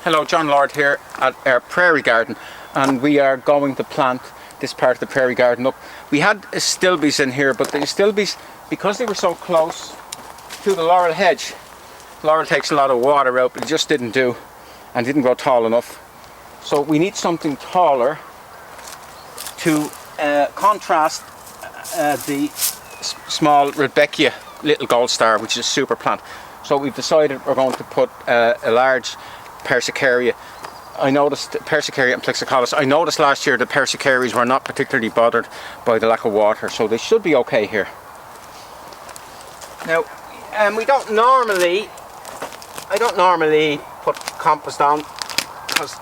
Hello, John Lord here at our prairie garden, and we are going to plant this part of the prairie garden up. We had Astilbes in here, but the Astilbes, because they were so close to the laurel hedge, laurel takes a lot of water out, but it just didn't do and didn't grow tall enough. So we need something taller to contrast the small Rudbeckia little Goldstar, which is a super plant. So we've decided we're going to put a large Persicaria. I noticed Persicarias and amplexicaulis. I noticed last year the Persicarias were not particularly bothered by the lack of water, so they should be okay here. Now, I don't normally put compost on because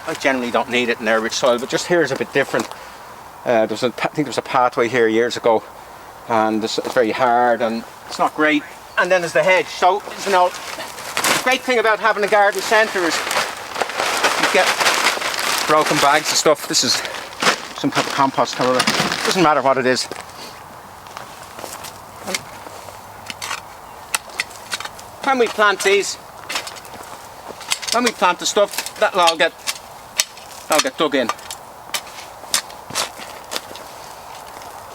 I generally don't need it in our rich soil, but just here is a bit different. I think there was a pathway here years ago, and it's very hard and it's not great. And then there's the hedge. So, you know, the great thing about having a garden centre is you get broken bags of stuff. This is some type of compost, however. It doesn't matter what it is. When we plant these, when we plant the stuff, that'll all get dug in.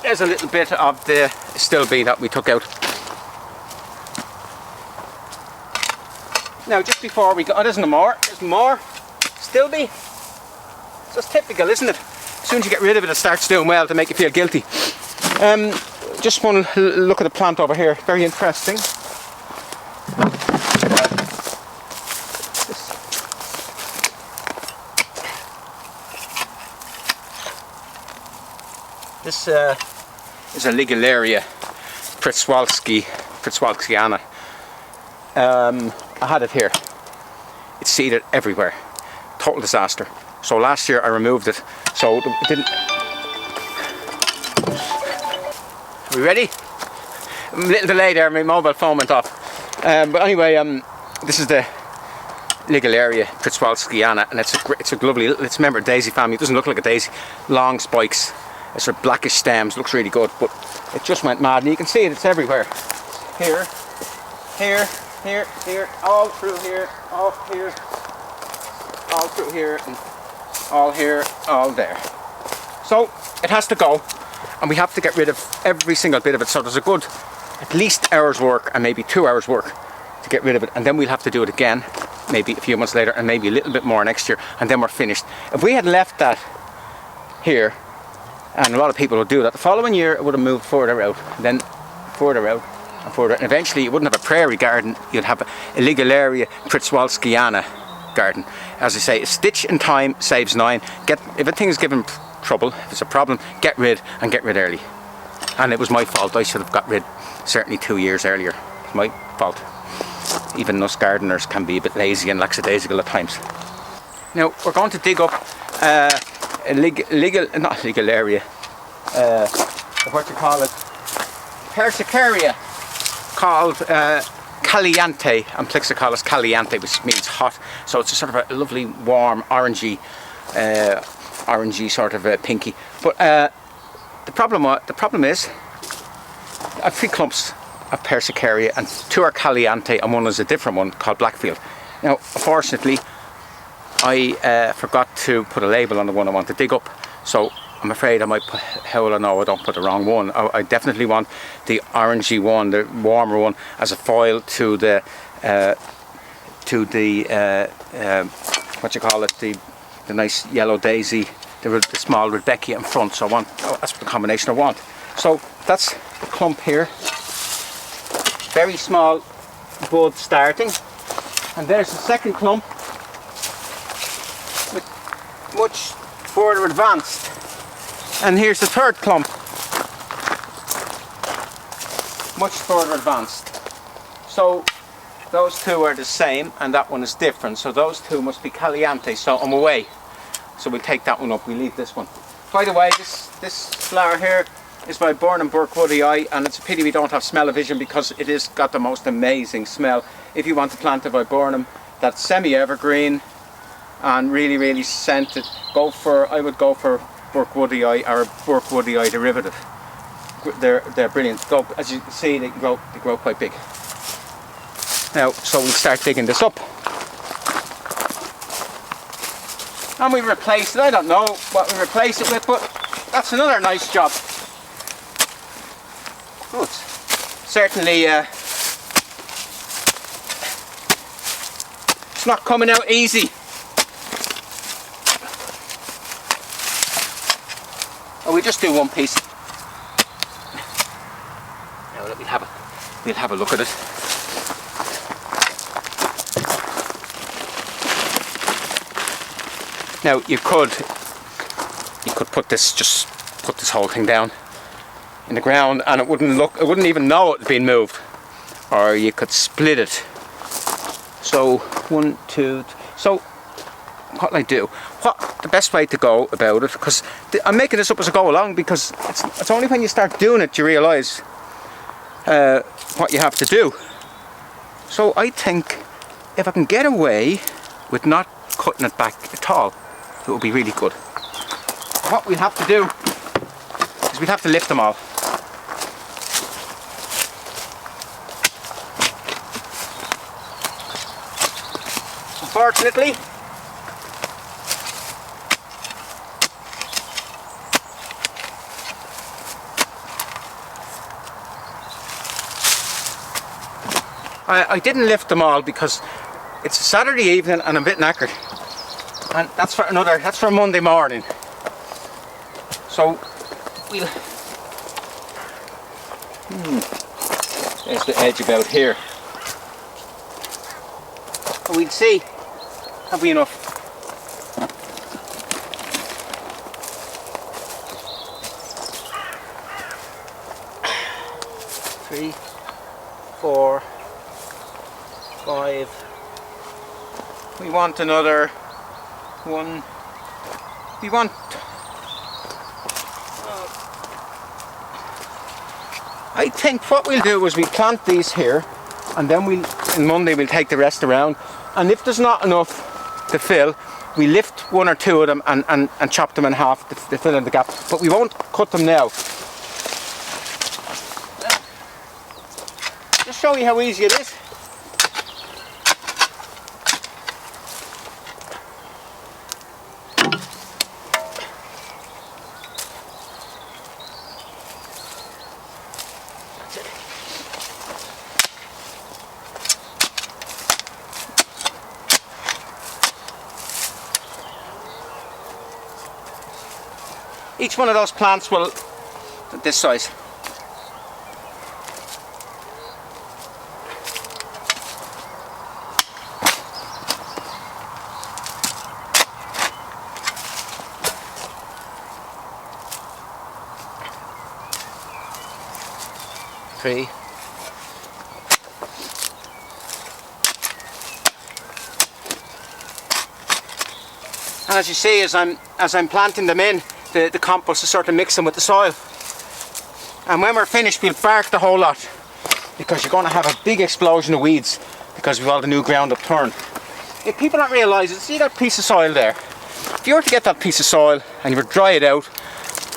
There's a little bit of the Astilbe that we took out. Now, just before we go, there's more. Astilbe. It's just typical, isn't it? As soon as you get rid of it, it starts doing well to make you feel guilty. Just want to look at the plant over here. Very interesting. This is a Ligularia przewalskiana. I had it here. It's seeded everywhere. Total disaster. So last year I removed it. So it didn't. Are we ready? I'm a little delayed there. My mobile phone went off. But anyway, this is the Ligularia przewalskiana, and it's a lovely. It's a member of daisy family. It doesn't look like a daisy. Long spikes. It's sort of blackish stems. Looks really good, but it just went mad. And you can see it. It's everywhere. Here, here. Here, all through here, all here, all through here, and all here, all there. So it has to go, and we have to get rid of every single bit of it. So there's a good, at least hour's work, and maybe 2 hours work to get rid of it, and then we'll have to do it again, maybe a few months later, and maybe a little bit more next year, and then we're finished. If we had left that here, and a lot of people would do that, the following year it would have moved further out, then further out. And eventually you wouldn't have a prairie garden, you'd have a Ligularia przewalskiana garden. As I say, a stitch in time saves 9. If a thing is given trouble, if it's a problem, get rid early. And it was my fault. I should have got rid certainly 2 years earlier. It's my fault. Even us gardeners can be a bit lazy and lackadaisical at times. Now we're going to dig up a not Ligularia, what you call it, Persicaria, called Caliente, amplexicaulis Caliente, which means hot. So it's a sort of a lovely, warm, orangey sort of pinky. But the problem is, I have 3 clumps of Persicaria, and 2 are Caliente, and one is a different one called Blackfield. Now, unfortunately, I forgot to put a label on the one I want to dig up. So I'm afraid I might put, how will I know I don't put the wrong one? I definitely want the orangey one, the warmer one, as a foil to the what you call it, the nice yellow daisy, the small Rudbeckia in front. So I want, that's the combination I want. So that's the clump here. Very small bud starting, and there's the second clump, much further advanced. And here's the third clump, much further advanced. So those 2 are the same, and that one is different. So those 2 must be Caliente. So I'm away. So we'll take that one up. We leave this one. By the way, this flower here is Viburnum burkwoodii, and it's a pity we don't have smell-o-vision because it has got the most amazing smell. If you want to plant a Viburnum that's semi-evergreen and really, really scented, I would go for burkwoodii or a burkwoodii derivative. They're brilliant. As you can see, they grow quite big. Now, so we'll start digging this up. And we replace it. I don't know what we replace it with, but that's another nice job. Good. Certainly, it's not coming out easy. Oh, we just do one piece. Now we'll have a look at it. Now you could put this whole thing down in the ground and it wouldn't even know it had been moved. Or you could split it. So one, two, so what'll I do? What the best way to go about it, because I'm making this up as I go along, because it's only when you start doing it you realise what you have to do. So I think if I can get away with not cutting it back at all, it will be really good. What we'll have to do is we'll have to lift them all. Unfortunately, I didn't lift them all because it's a Saturday evening and I'm a bit knackered. And that's for Monday morning. So we'll there's the edge about here. And we'll see, have we enough? Three, 4, 5. We want another one. We want I think what we'll do is we plant these here, and then on Monday we'll take the rest around, and if there's not enough to fill, we lift 1 or 2 of them and chop them in half to fill in the gap, but we won't cut them now. Just show you how easy it is. Each one of those plants will this size. Three. And as you see, as I'm planting them in, the compost is sort of mixing with the soil. And when we're finished, we'll bark the whole lot, because you're going to have a big explosion of weeds because we've all the new ground upturned. If people don't realise it, see that piece of soil there? If you were to get that piece of soil and you were to dry it out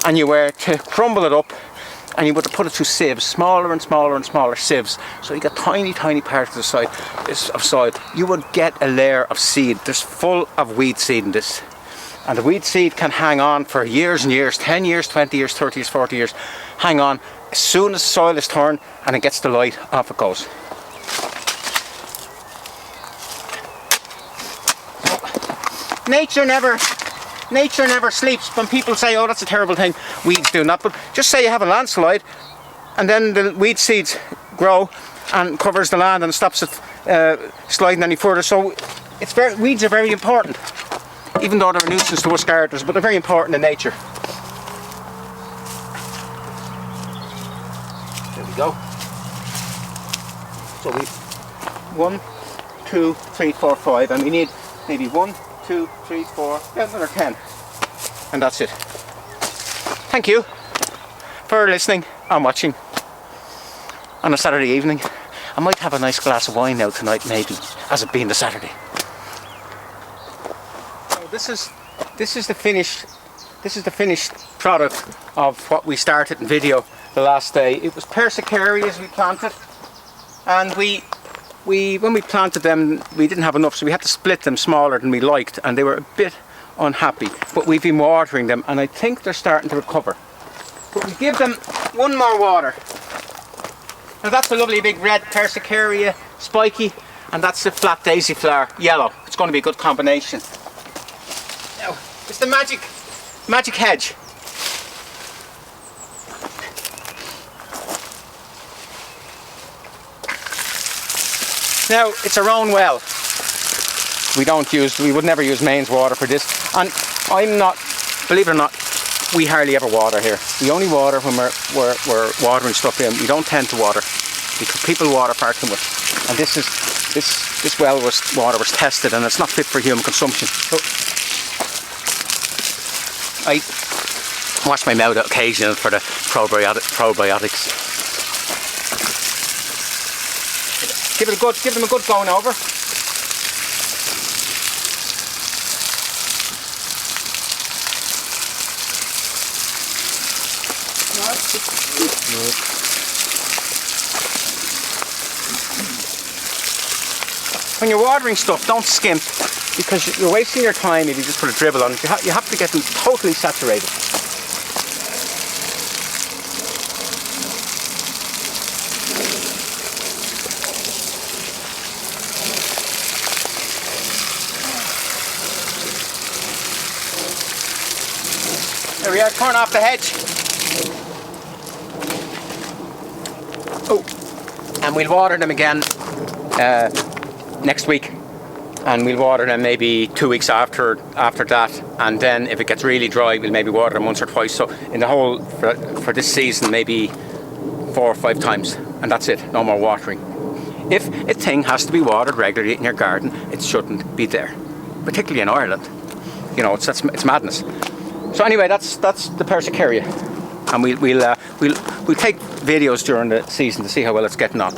and you were to crumble it up and you were to put it through sieves, smaller and smaller and smaller sieves, so you get tiny parts of the side of soil, you would get a layer of seed. There's full of weed seed in this. And the weed seed can hang on for years and years, 10 years, 20 years, 30 years, 40 years. Hang on. As soon as the soil is turned and it gets the light, off it goes. Nature never sleeps. When people say, oh, that's a terrible thing, weeds do not. But just say you have a landslide and then the weed seeds grow and covers the land and stops it sliding any further. So weeds are very important. Even though they're a nuisance to us gardeners, but they're very important in nature. There we go. So we 1, 2, 3, 4, 5, and we need maybe 1, 2, 3, 4, another 10. And that's it. Thank you for listening and watching on a Saturday evening. I might have a nice glass of wine now tonight, maybe, as it being the Saturday. This is the finished product of what we started in video the last day. It was Persicarias we planted, and when we planted them we didn't have enough, so we had to split them smaller than we liked, and they were a bit unhappy, but we've been watering them and I think they're starting to recover. But we give them one more water. Now that's a lovely big red Persicaria, spiky, and that's the flat daisy flower, yellow. It's going to be a good combination. Now, it's the magic hedge. Now, it's our own well. We would never use mains water for this. And I'm not, believe it or not, we hardly ever water here. We only water when we're watering stuff in. We don't tend to water because people water far too much. And this well water was tested and it's not fit for human consumption. So I wash my mouth occasionally for the probiotics. Give them a good going over. When you're watering stuff, don't skimp because you're wasting your time if you just put a dribble on it. You have to get them totally saturated. There we are, turn off the hedge. Oh, and we'll water them again next week, and we'll water them maybe 2 weeks after that, and then if it gets really dry, we'll maybe water them once or twice. So in the whole for this season, maybe 4 or 5 times, and that's it. No more watering. If a thing has to be watered regularly in your garden, it shouldn't be there, particularly in Ireland. You know, it's madness. So anyway, that's the Persicaria, and we'll take videos during the season to see how well it's getting on.